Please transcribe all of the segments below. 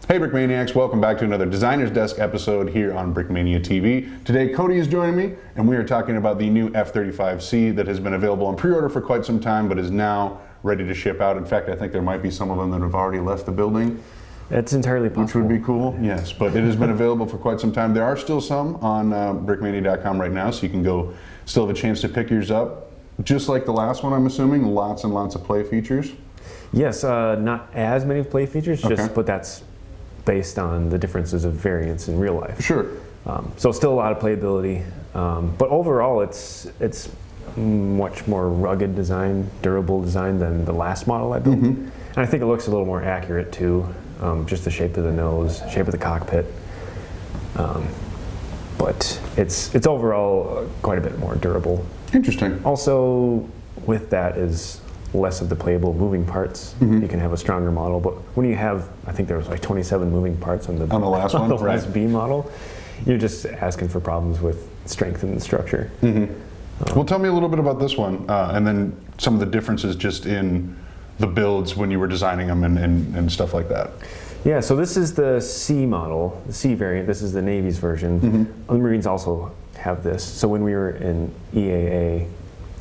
Hey Brickmaniacs, welcome back to another Designer's Desk episode here on Brickmania TV. Today Cody is joining me and we are talking about the new F-35C that has been available on pre-order for quite some time but is now ready to ship out. In fact, I think there might be some of them that have already left the building. It's entirely possible. Which would be cool, yes, but it has been available for quite some time. There are still some on brickmania.com right now, so you can go, still have a chance to pick yours up. Just like the last one, I'm assuming, lots and lots of play features. Yes, not as many play features, Okay. but that's based on the differences of variants in real life. Sure. So still a lot of playability, but overall it's much more rugged design, durable design than the last model I built. And I think it looks a little more accurate too, just the shape of the nose, shape of the cockpit. But it's overall quite a bit more durable. Interesting. Also with that is less of the playable moving parts. You can have a stronger model, but when you have, I think there was like 27 moving parts on the last one, the last B model, you're just asking for problems with strength and structure. Well, tell me a little bit about this one, and then some of the differences just in the builds when you were designing them and stuff like that. Yeah, so this is the C model, the C variant. This is the Navy's version. The Marines also have this. So when we were in EAA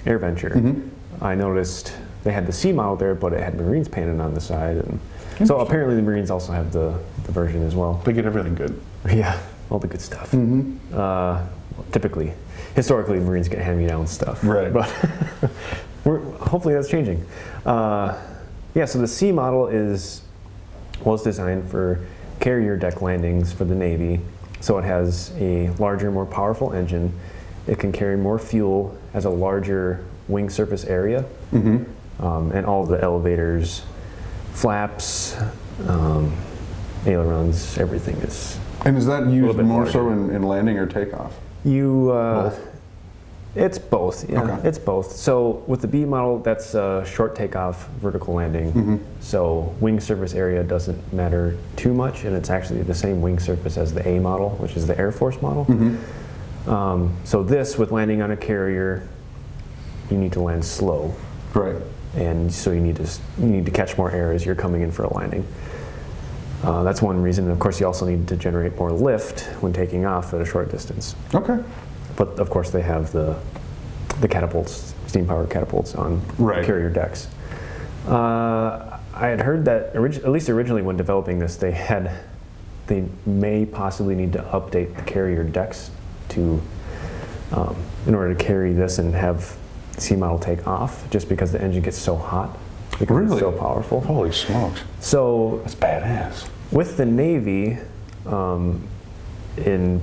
Air Venture, I noticed they had the C model there, but it had Marines painted on the side. And so apparently the Marines also have the version as well. They get everything good. Yeah, all the good stuff. Typically, historically, Marines get hand-me-down stuff. Right. But hopefully that's changing. Yeah, so the C model was designed for carrier deck landings for the Navy. So it has a larger, more powerful engine. It can carry more fuel, has a larger wing surface area. And all the elevators, flaps, ailerons, everything is. And is that used more larger. so in landing or takeoff? Both? It's both, yeah, Okay. it's both. So with the B model, that's a short takeoff, vertical landing. So wing surface area doesn't matter too much, and it's actually the same wing surface as the A model, which is the Air Force model. So this, with landing on a carrier, you need to land slow. Right. And so you need to catch more air as you're coming in for a landing. That's one reason. And of course, you also need to generate more lift when taking off at a short distance. Okay. But of course, they have the catapults, steam-powered catapults on carrier decks. I had heard that at least originally when developing this, they may possibly need to update the carrier decks to in order to carry this and have C model take off, just because the engine gets so hot because it's so powerful. Holy smokes. So that's badass. With the Navy, in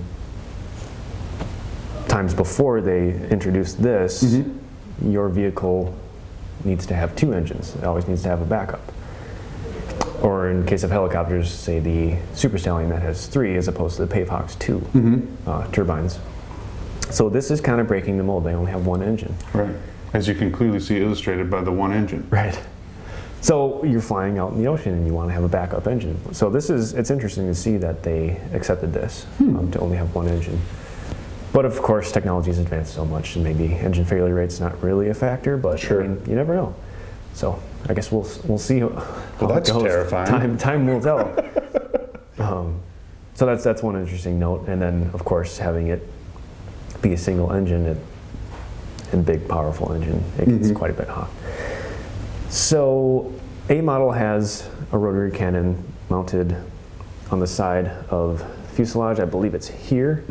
times before they introduced this, your vehicle needs to have two engines. It always needs to have a backup. Or in case of helicopters, say the Super Stallion that has 3 as opposed to the Pavehawk's 2 turbines. So this is kind of breaking the mold. They only have one engine. Right. As you can clearly see illustrated by the one engine. Right. So you're flying out in the ocean and you want to have a backup engine. So it's interesting to see that they accepted this to only have one engine. But of course, technology has advanced so much, and maybe engine failure rate's not really a factor, but I mean, you never know. So I guess we'll see how that's it goes. Terrifying. Time will tell. So that's one interesting note. And then, of course, having it be a single engine and big, powerful engine, it gets quite a bit hot. So A model has a rotary cannon mounted on the side of fuselage. I believe it's here.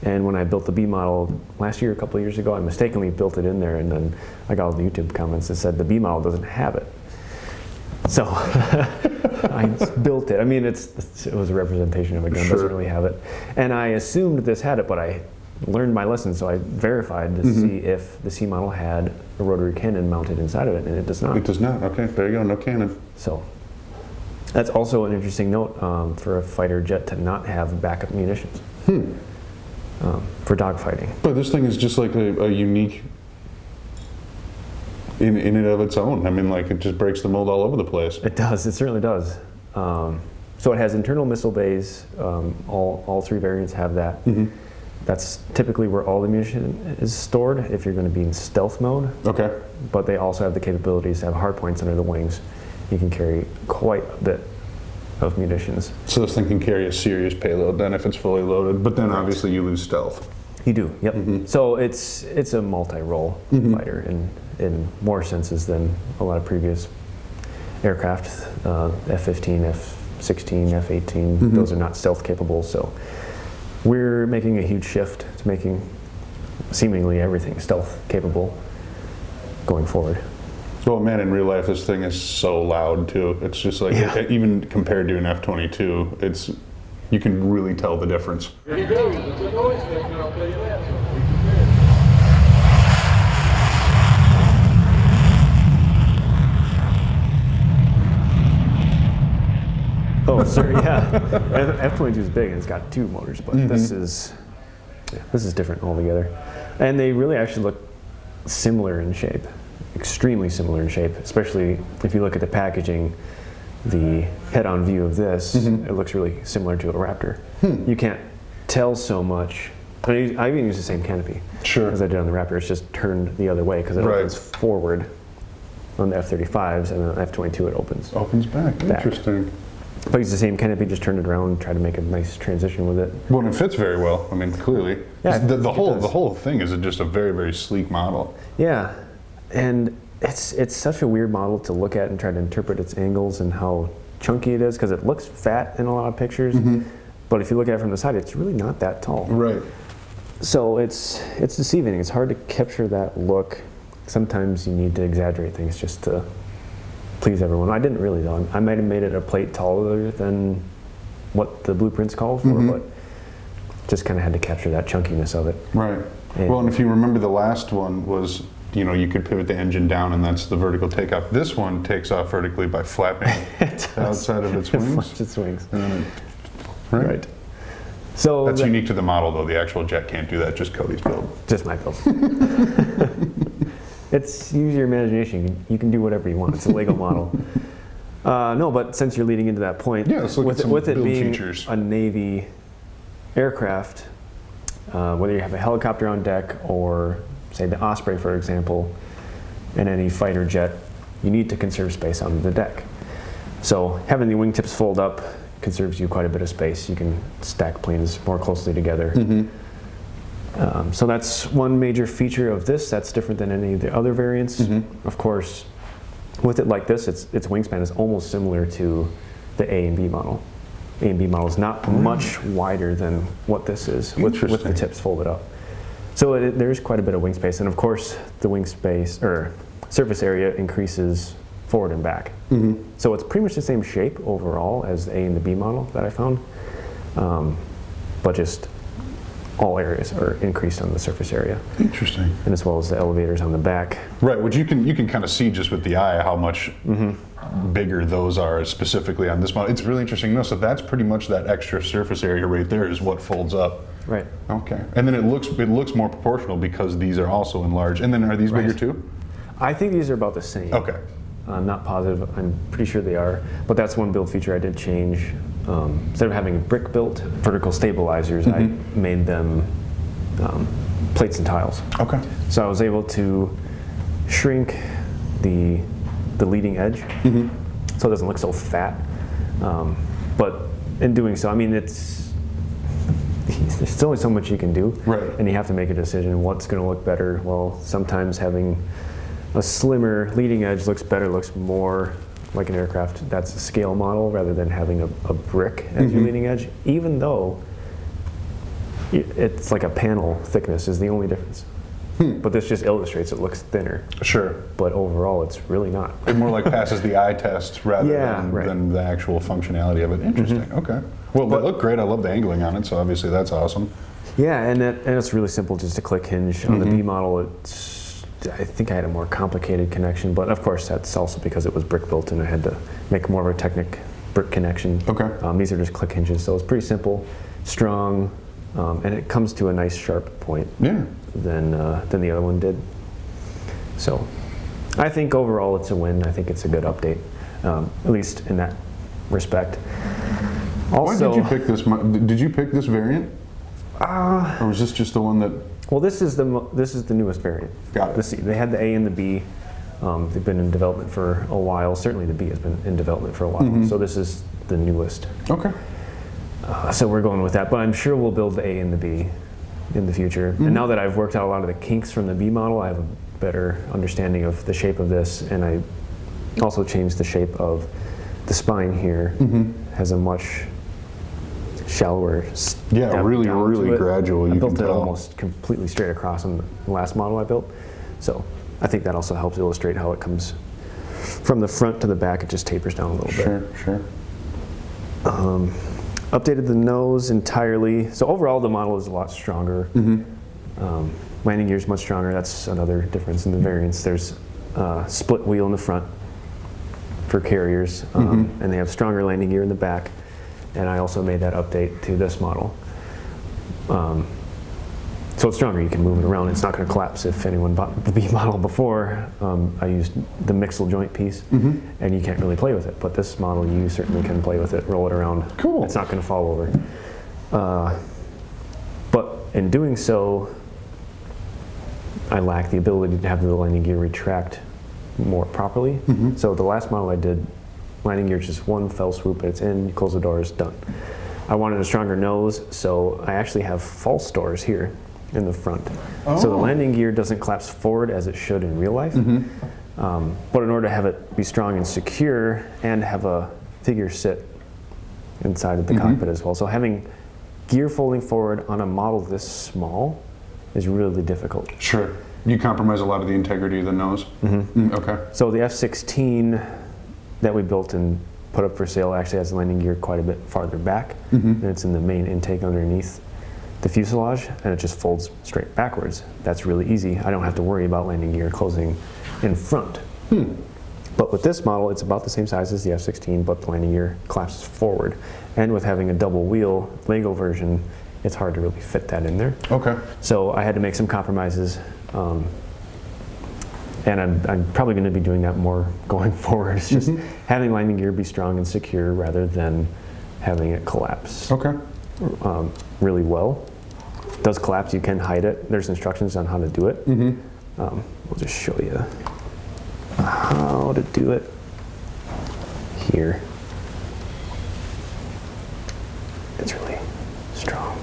And when I built the B model last year, a couple of years ago, I mistakenly built it in there, and then I got all the YouTube comments that said the B model doesn't have it. So I built it. I mean, it was a representation of a gun, doesn't really have it. And I assumed this had it, but I learned my lesson, so I verified to see if the C model had a rotary cannon mounted inside of it, and it does not. It does not. Okay, there you go, no cannon. So that's also an interesting note for a fighter jet to not have backup munitions. For dogfighting. But this thing is just like a unique in and of its own. I mean, like, it just breaks the mold all over the place. It does. It certainly does. So it has internal missile bays. All 3 variants have that. That's typically where all the ammunition is stored if you're going to be in stealth mode. Okay. But they also have the capabilities to have hard points under the wings. You can carry quite a bit of munitions. So this thing can carry a serious payload then if it's fully loaded, but then obviously you lose stealth. You do, yep. So it's a multi-role fighter in more senses than a lot of previous aircraft. F-15, F-16, F-18, those are not stealth capable. So we're making a huge shift to making seemingly everything stealth capable going forward. Well, man, in real life, this thing is so loud too. It's just like, even compared to an F-22, you can really tell the difference. Oh, sorry, yeah. F-22 is big and it's got 2 motors, but this is different altogether. And they really actually look similar in shape, extremely similar in shape, especially if you look at the packaging, the head-on view of this, it looks really similar to a Raptor. You can't tell so much. I even use the same canopy as I did on the Raptor. It's just turned the other way because it opens forward on the F-35s, and on the F-22 it opens back. Interesting. If I use the same canopy, just turn it around, try to make a nice transition with it. Well, and it fits very well. I mean, clearly. Yeah, the whole thing is just a very, very sleek model. Yeah, and it's such a weird model to look at and try to interpret its angles and how chunky it is, because it looks fat in a lot of pictures, but if you look at it from the side, it's really not that tall. Right. So it's deceiving. It's hard to capture that look. Sometimes you need to exaggerate things just to please everyone. I didn't really though. I might have made it a plate taller than what the blueprints call for, but just kind of had to capture that chunkiness of it. Right. Well, and if you remember, the last one was, you could pivot the engine down and that's the vertical takeoff. This one takes off vertically by flapping outside of its wings. It flaps its wings. Right. So that's unique to the model though. The actual jet can't do that, just Cody's build. Just my build. Use your imagination. You can do whatever you want. It's a Lego model. No, but since you're leading into that point, let's look at some with it build being features. A Navy aircraft, whether you have a helicopter on deck or, say, the Osprey, for example, and any fighter jet, you need to conserve space on the deck. So having the wingtips fold up conserves you quite a bit of space. You can stack planes more closely together. So that's one major feature of this that's different than any of the other variants. Of course, with it like this, its wingspan is almost similar to the A and B model. A and B model is not much wider than what this is with the tips folded up. So there's quite a bit of wing space, and of course the wing space or surface area increases forward and back. So it's pretty much the same shape overall as the A and the B model that I found, but just all areas are increased on the surface area. Interesting. And as well as the elevators on the back. Right, which you can kind of see just with the eye how much bigger those are specifically on this model. It's really interesting. No, so that's pretty much that extra surface area right there is what folds up. Right. Okay. And then it looks more proportional because these are also enlarged. And then are these bigger too? I think these are about the same. Okay. I'm not positive. I'm pretty sure they are. But that's one build feature I did change. Instead of having brick-built vertical stabilizers, I made them plates and tiles. Okay. So I was able to shrink the leading edge, so it doesn't look so fat. But in doing so, I mean, there's only so much you can do, and you have to make a decision what's going to look better. Well, sometimes having a slimmer leading edge looks better, looks more like an aircraft that's a scale model rather than having a brick as your leading edge, even though it's like a panel thickness is the only difference. But this just illustrates it looks thinner. Sure. But overall, it's really not. It more like passes the eye test rather than the actual functionality of it. Interesting. Okay. Well, they look great. I love the angling on it, so obviously that's awesome. Yeah, and it's really simple, just a click hinge. On the B model, I think I had a more complicated connection, but of course that's also because it was brick built and I had to make more of a Technic brick connection. Okay. These are just click hinges, so it's pretty simple, strong, and it comes to a nice sharp point than the other one did. So I think overall it's a win. I think it's a good update, at least in that respect. Also, why did you pick this? Did you pick this variant? Or was this just the one that? Well, this is the newest variant. Got it. They had the A and the B. They've been in development for a while. Certainly the B has been in development for a while. So this is the newest. Okay. So we're going with that, but I'm sure we'll build the A and the B in the future. And now that I've worked out a lot of the kinks from the B model, I have a better understanding of the shape of this, and I also changed the shape of the spine here. Has a much shallower step really down really to it. gradual. I You built can it tell. almost completely straight across on the last model I built. So I think that also helps illustrate how it comes from the front to the back. It just tapers down a little bit. Sure. Updated the nose entirely. So overall the model is a lot stronger. Landing gear is much stronger. That's another difference in the variants. There's a split wheel in the front for carriers, and they have stronger landing gear in the back. And I also made that update to this model. So it's stronger, you can move it around. It's not going to collapse. If anyone bought the B model before, I used the mixel joint piece, and you can't really play with it. But this model, you certainly can play with it, roll it around. Cool. It's not going to fall over. But in doing so, I lack the ability to have the landing gear retract more properly. So the last model I did, landing gear is just one fell swoop, it's in, you close the doors, done. I wanted a stronger nose, so I actually have false doors here in the front. So the landing gear doesn't collapse forward as it should in real life. But in order to have it be strong and secure and have a figure sit inside of the cockpit as well. So having gear folding forward on a model this small is really difficult. Sure. You compromise a lot of the integrity of the nose. Okay. So the F-16 that we built and put up for sale actually has the landing gear quite a bit farther back, and it's in the main intake underneath the fuselage, and it just folds straight backwards. That's really easy. I don't have to worry about landing gear closing in front. But with this model, it's about the same size as the F-16, but the landing gear collapses forward. And with having a double wheel Lego version, it's hard to really fit that in there. Okay. So I had to make some compromises, and I'm probably going to be doing that more going forward. It's just having landing gear be strong and secure rather than having it collapse Okay. really well. If it does collapse, you can hide it. There's instructions on how to do it. We'll just show you how to do it here. It's really strong.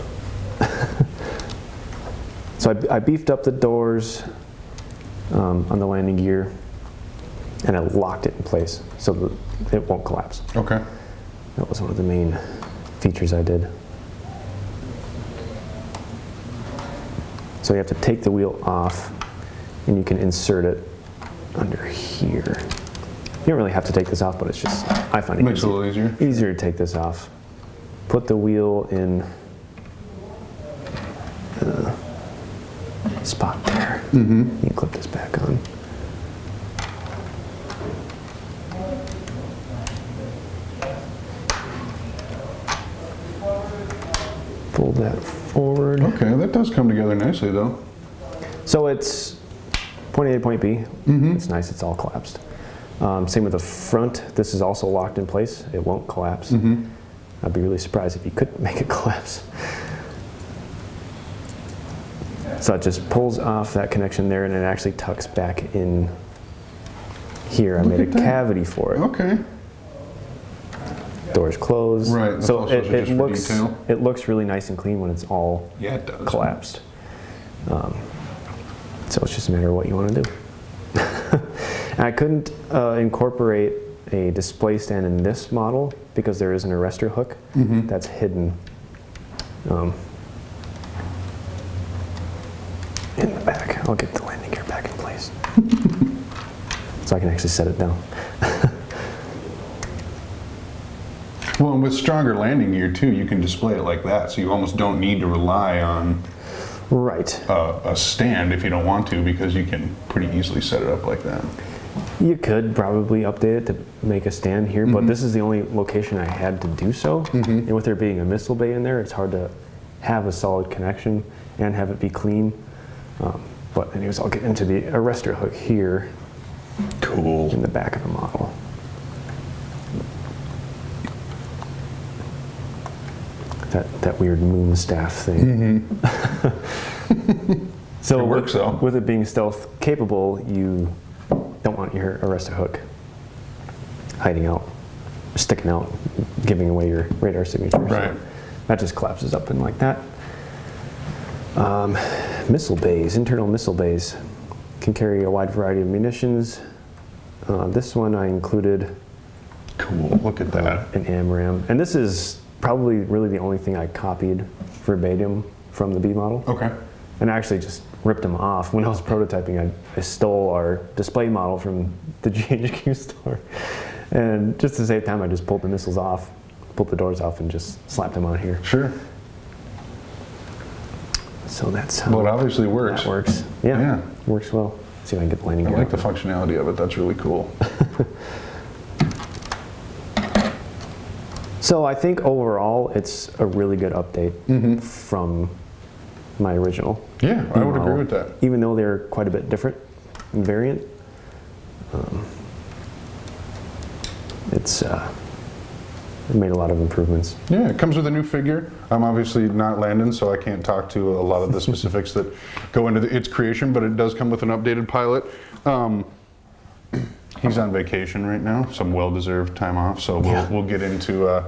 So I beefed up the doors on the landing gear, and I locked it in place so that it won't collapse. Okay. That was one of the main features I did. So you have to take the wheel off, and you can insert it under here. You don't really have to take this off, but it's just, I find it Makes it a little easier. easier to take this off. Put the wheel in the spot there. You can clip this back on. Fold that forward. Okay, that does come together nicely though. So it's point A to point B. It's nice, it's all collapsed. Same with the front. This is also locked in place. It won't collapse. I'd be really surprised if you could make it collapse. So it just pulls off that connection there, and it actually tucks back in here. I made a cavity for it. Okay. Doors closed. Right, the So false doors are it just for looks detail. it looks really nice and clean when it's all Yeah, it does. collapsed. So it's just a matter of what you want to do. I couldn't incorporate a display stand in this model because there is an arrestor hook that's hidden in the back. I'll get the landing gear back in place so I can actually set it down. Well, and with stronger landing gear too, you can display it like that, so you almost don't need to rely on Right. a stand if you don't want to, because you can pretty easily set it up like that. You could probably update it to make a stand here, but this is the only location I had to do so. And with there being a missile bay in there, it's hard to have a solid connection and have it be clean. But anyways, I'll get into the arrestor hook here Cool. in the back of the model. That weird moon staff thing. So It works, though. with it being stealth capable, you don't want your arrestor hook hiding out sticking out, giving away your radar signature. Right. So that just collapses up in like that. Missile bays, internal missile bays, can carry a wide variety of munitions. This one I included. Cool, look at that. An AMRAAM. And this is probably really the only thing I copied verbatim from the B model. Okay. And I actually just ripped them off. When I was prototyping, I stole our display model from the GHQ store. And just to save time, I just pulled the missiles off, pulled the doors off, and just slapped them on here. Sure. So that's how Well, it obviously works. that works. Yeah, Yeah. works well. See if I can get the landing I gear like the out. functionality of it. That's really cool. So I think overall, it's a really good update from my original. Yeah, I would model. agree with that. Even though they're quite a bit different in variant, it made a lot of improvements. Yeah, it comes with a new figure. I'm obviously not Landon, so I can't talk to a lot of the specifics that go into its creation, but it does come with an updated pilot. He's on vacation right now, some well-deserved time off, so we'll get into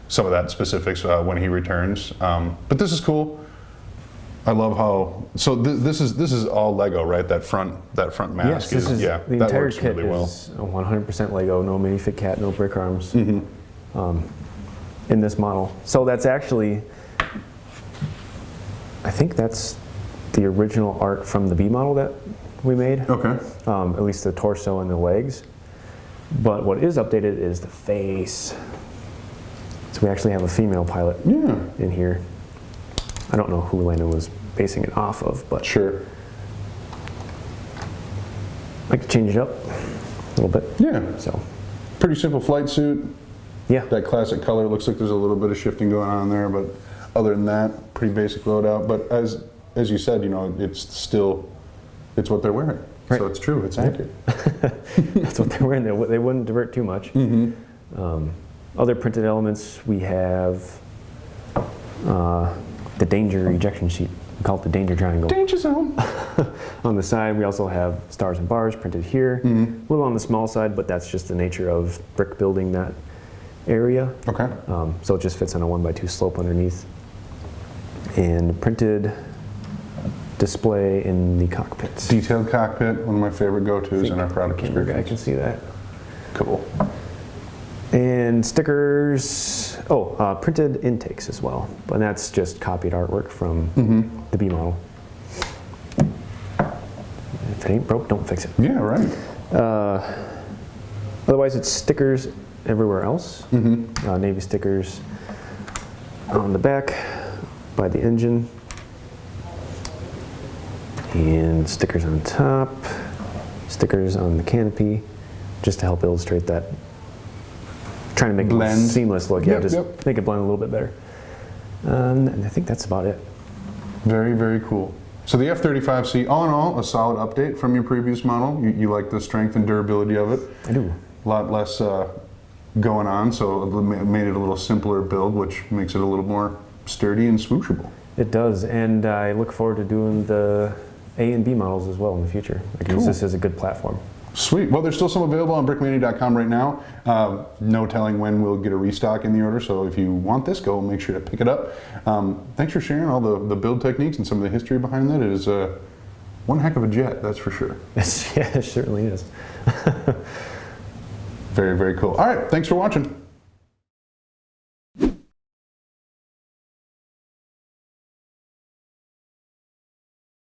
some of that specifics when he returns. But this is cool. I love how. So this is all Lego, right? That front mask. Yes, this is yeah, the that entire works kit really well. is 100% Lego, no minifig cat, no brick arms in this model. So that's actually, I think that's the original art from the B model that we made. Okay. At least the torso and the legs. But what is updated is the face. So we actually have a female pilot in here. I don't know who Landon was basing it off of, but Sure. I like to change it up a little bit. Yeah. So Pretty simple flight suit. yeah, That classic color looks like there's a little bit of shifting going on there, but other than that, pretty basic loadout. But as you said, you know, it's what they're wearing. Right. So it's true. It's accurate. that's what they're wearing. They wouldn't divert too much. Other printed elements, we have the danger ejection sheet. We call it the danger triangle. Danger zone. On the side, we also have stars and bars printed here. A little on the small side, but that's just the nature of brick building that area. Okay. So it just fits on a 1x2 slope underneath. And printed display in the cockpit. Detailed cockpit, one of my favorite go-tos in our product Camera guy descriptions. can see that. Cool. And stickers, printed intakes as well. But that's just copied artwork from the B model. If it ain't broke, don't fix it. Yeah, right. Otherwise, it's stickers everywhere else. Navy stickers on the back by the engine. And stickers on top, stickers on the canopy, just to help illustrate that. Trying to make Blend. it a seamless look. Yep, Just yep. make it blend a little bit better. And I think that's about it. Very, very cool. So the F-35C, all in all, a solid update from your previous model. You like the strength and durability of it. I do. A lot less going on, so it made it a little simpler build, which makes it a little more sturdy and swooshable. It does, and I look forward to doing the A and B models as well in the future. I can use this as a good platform. Sweet. Well, there's still some available on brickmania.com right now. No telling when we'll get a restock in the order, so if you want this, go make sure to pick it up. Thanks for sharing all the build techniques and some of the history behind that. It is one heck of a jet, that's for sure. Yeah, it certainly is. Very, very cool. All right, thanks for watching.